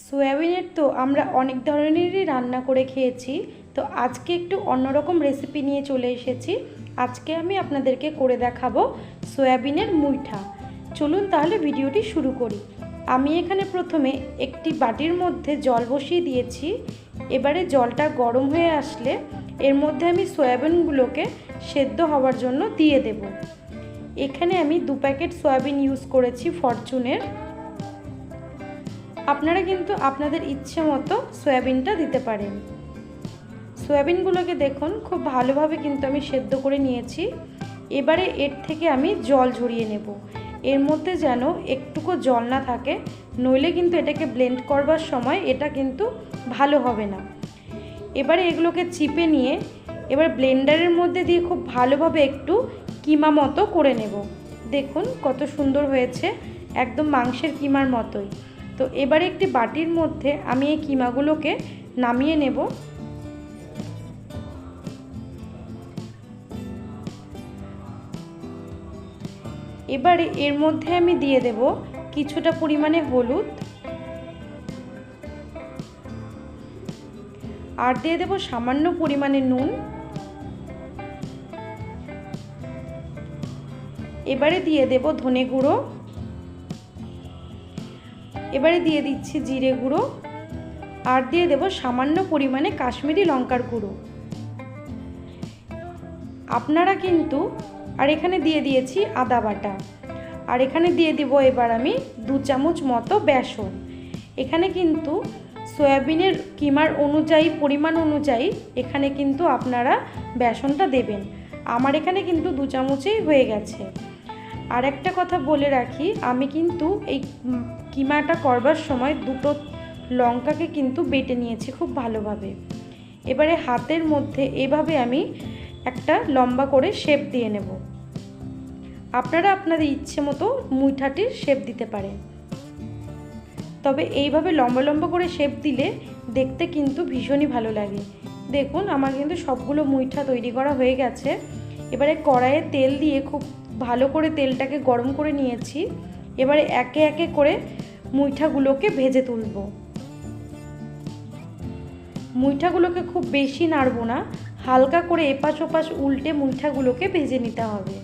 সয়াবিনের তো আমরা অনেক ধরনেরই রান্না করে খেয়েছি। তো আজকে একটু অন্যরকম রেসিপি নিয়ে চলে এসেছি। আজকে আমি আপনাদেরকে করে দেখাবো সয়াবিনের মুইঠা। চলুন তাহলে ভিডিওটি শুরু করি। আমি এখানে প্রথমে একটি বাটির মধ্যে জল বসিয়ে দিয়েছি। এবারে জলটা গরম হয়ে আসলে এর মধ্যে আমি সয়াবিনগুলোকে সেদ্ধ হওয়ার জন্য দিয়ে দেব। এখানে আমি 2 প্যাকেট সয়াবিন ইউজ করেছি ফরচুনের। আপনারা কিন্তু আপনাদের ইচ্ছে মতো সয়াবিনটা দিতে পারেন। সয়াবিনগুলোকে দেখুন খুব ভালোভাবে কিন্তু আমি সেদ্ধ করে নিয়েছি। এবারে এর থেকে আমি জল ঝরিয়ে নেব। এর মধ্যে যেন একটুকু জল না থাকে, নইলে কিন্তু এটাকে ব্লেন্ড করবার সময় এটা কিন্তু ভালো হবে না। এবারে এগুলোকে চিপে নিয়ে এবার ব্লেন্ডারের মধ্যে দিয়ে খুব ভালোভাবে একটু কিমা মতো করে নেব। দেখুন কত সুন্দর হয়েছে, একদম মাংসের কিমার মতোই। তো এবারে একটি বাটির মধ্যে আমি এই কিমাগুলোকে নামিয়ে নেব। এবারে এর মধ্যে আমি দিয়ে দেব কিছুটা পরিমাণে হলুদ, আর দিয়ে দেব সামান্য পরিমাণে নুন। এবারে দিয়ে দেব ধনে গুঁড়ো, এবারে দিয়ে দিচ্ছি জিরে গুঁড়ো, আর দিয়ে দেব সামান্য পরিমাণে কাশ্মীরি লঙ্কার গুঁড়ো। আপনারা কিন্তু আর এখানে দিয়ে দিয়েছি আদা বাটা, আর এখানে দিয়ে দেব এবার আমি 2 চামচ মতো বেসন। এখানে কিন্তু সয়াবিনের কিমার অনুযায়ী পরিমাণ অনুযায়ী এখানে কিন্তু আপনারা বেসনটা দেবেন। আমার এখানে কিন্তু 2 চামচেই হয়ে গেছে। আর একটা কথা বলে রাখি, আমি কিন্তু এই কিমাটা করবার সময় 2টো লঙ্কাকে কিন্তু বেটে নিয়েছি খুব ভালোভাবে। এবারে হাতের মধ্যে এভাবে আমি একটা লম্বা করে শেপ দিয়ে নেব। আপনারা আপনাদের ইচ্ছে মতো মুইঠাটির শেপ দিতে পারেন, তবে এইভাবে লম্বা লম্বা করে শেপ দিলে দেখতে কিন্তু ভীষণই ভালো লাগে। দেখুন আমার কিন্তু সবগুলো মুইঠা তৈরি করা হয়ে গেছে। এবারে কড়াইয়ে তেল দিয়ে খুব ভালো করে তেলটাকে গরম করে নিয়েছি। এবারে একে একে করে মুইঠাগুলোকে ভেজে তুলব। মুইঠাগুলোকে খুব বেশি নাড়ব না, হালকা করে এপাশ ওপাশ উল্টে মুইঠাগুলোকে ভেজে নিতে হবে।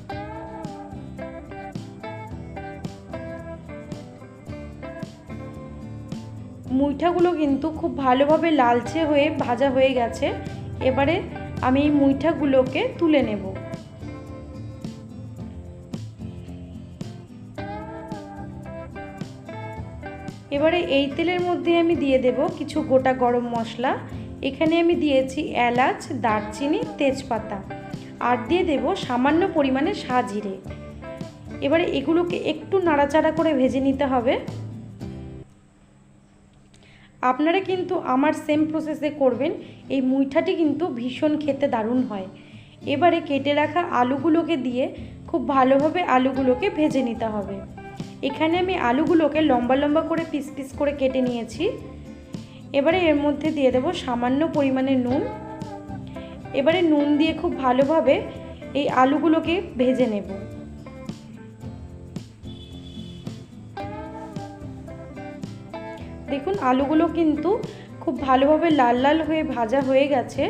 মুইঠাগুলো কিন্তু খুব ভালোভাবে লালচে হয়ে ভাজা হয়ে গেছে। এবারে আমি এই মুইঠাগুলোকে তুলে নেব। এবারে এই তেলের মধ্যে আমি দিয়ে দেব কিছু গোটা গরম মশলা। এখানে আমি দিয়েছি এলাচ, দারচিনি, তেজপাতা, আর দিয়ে দেব সামান্য পরিমাণে সাজিরে। এবারে এগুলোকে একটু নাড়াচাড়া করে ভেজে নিতে হবে। আপনারা কিন্তু আমার সেম প্রসেসে করবেন। এই মুইঠাটি কিন্তু ভীষণ খেতে দারুণ হয়। এবারে কেটে রাখা আলুগুলোকে দিয়ে খুব ভালোভাবে আলুগুলোকে ভেজে নিতে হবে। এখানে আমি আলুগুলোকে লম্বা লম্বা করে পিস পিস করে কেটে নিয়েছি। এবারে এর মধ্যে দিয়ে দেব সামান্য পরিমাণে নুন। এবারে নুন দিয়ে খুব ভালোভাবে এই আলুগুলোকে ভেজে নেব। দেখুন আলুগুলো কিন্তু খুব ভালোভাবে লাল লাল হয়ে ভাজা হয়ে গেছে।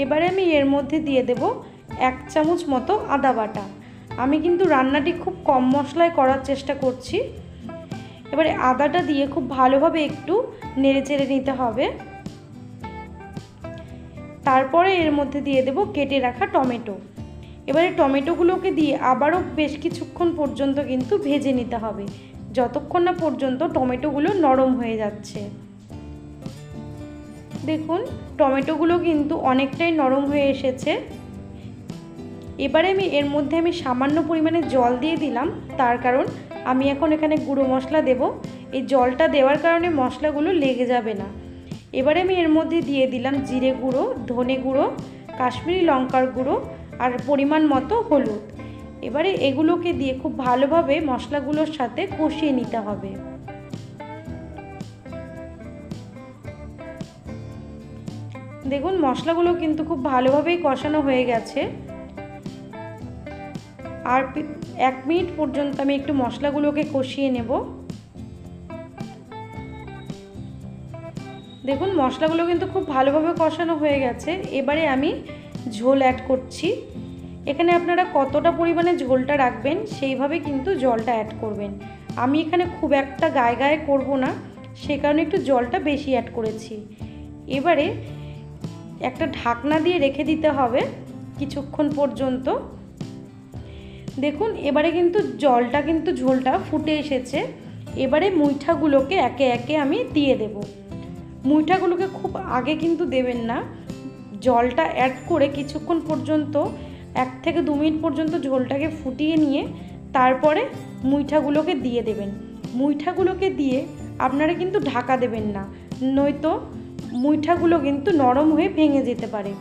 এবারে আমি এর মধ্যে দিয়ে দেব 1 চামচ মতো আদা বাটা। আমি কিন্তু রান্নাটি খুব কম মশলায় করার চেষ্টা করছি। এবারে আদাটা দিয়ে খুব ভালোভাবে একটু নেড়ে চেড়ে নিতে হবে। তারপরে এর মধ্যে দিয়ে দেব কেটে রাখা টমেটো। এবারে টমেটোগুলোকে দিয়ে আবারও বেশ কিছুক্ষণ পর্যন্ত কিন্তু ভেজে নিতে হবে, যতক্ষণ না পর্যন্ত টমেটোগুলো নরম হয়ে যাচ্ছে। দেখুন টমেটোগুলো কিন্তু অনেকটাই নরম হয়ে এসেছে। এবারে এর মধ্যে আমি সামান্য পরিমাণে জল দিয়ে দিলাম, তার কারণ আমি এখন এখানে গুঁড়ো মশলা দেব। এই জলটা দেওয়ার কারণে মশলাগুলো লেগে যাবে না। এবারে আমি এর মধ্যে দিয়ে দিলাম জিরে গুঁড়ো, ধনে গুঁড়ো, কাশ্মীরি লঙ্কার গুঁড়ো, আর পরিমাণ মতো হলুদ। এবারে এগুলোকে দিয়ে খুব ভালোভাবে মশলাগুলোর সাথে কষিয়ে নিতে হবে। দেখুন মশলাগুলো কিন্তু খুব ভালোভাবেই কষানো হয়ে গেছে। আর 1 মিনিট পর্যন্ত আমি একটু মশলাগুলোকে কষিয়ে নেব। দেখুন মশলাগুলো কিন্তু খুব ভালোভাবে কষানো হয়ে গেছে। এবারে আমি ঝোল অ্যাড করছি। এখানে আপনারা কতটা পরিমাণে ঝোলটা রাখবেন সেইভাবে কিন্তু জলটা অ্যাড করবেন। আমি এখানে খুব একটা গায়ে গায়ে করব না, সে কারণে একটু জলটা বেশি অ্যাড করেছি। এবারে একটা ঢাকনা দিয়ে রেখে দিতে হবে কিছুক্ষণ পর্যন্ত। দেখুন এবারে কিন্তু ঝোলটা ফুটে এসেছে। এবারে মুইঠাগুলোকে একে একে আমি দিয়ে দেব। মুইঠাগুলোকে খুব আগে কিন্তু দেবেন না, জলটা অ্যাড করে কিছুক্ষণ পর্যন্ত 1 থেকে 2 মিনিট পর্যন্ত ঝোলটাকে ফুটিয়ে নিয়ে তারপরে মুইঠাগুলোকে দিয়ে দেবেন। মুইঠাগুলোকে দিয়ে আপনারা কিন্তু ঢাকা দেবেন না, নয়তো মুইঠাগুলো কিন্তু নরম হয়ে ভেঙে যেতে পারে।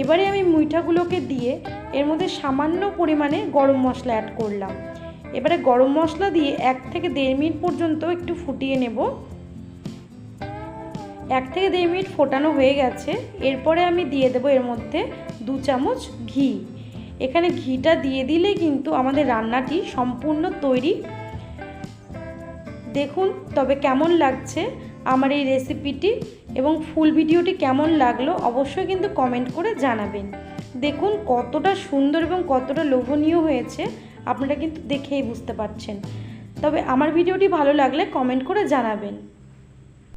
এবারে আমি মুইঠাগুলোকে দিয়ে এর মধ্যে সামান্য পরিমাণে গরম মশলা অ্যাড করলাম। এবারে গরম মশলা দিয়ে 1 থেকে 1.5 মিনিট পর্যন্ত একটু ফুটিয়ে নেব। 1 থেকে 1.5 মিনিট ফোটানো হয়ে গেছে। এরপরে আমি দিয়ে দেব এর মধ্যে 2 চামচ ঘি। এখানে ঘিটা দিয়ে দিলেই কিন্তু আমাদের রান্নাটি সম্পূর্ণ তৈরি। দেখুন তবে কেমন লাগছে আমার এই রেসিপিটি এবং ফুল ভিডিওটি কেমন লাগলো অবশ্যই কিন্তু কমেন্ট করে জানাবেন। দেখুন কতটা সুন্দর এবং কতটা লোভনীয় হয়েছে আপনারা কিন্তু দেখেই বুঝতে পারছেন। তবে আমার ভিডিওটি ভালো লাগলে কমেন্ট করে জানাবেন।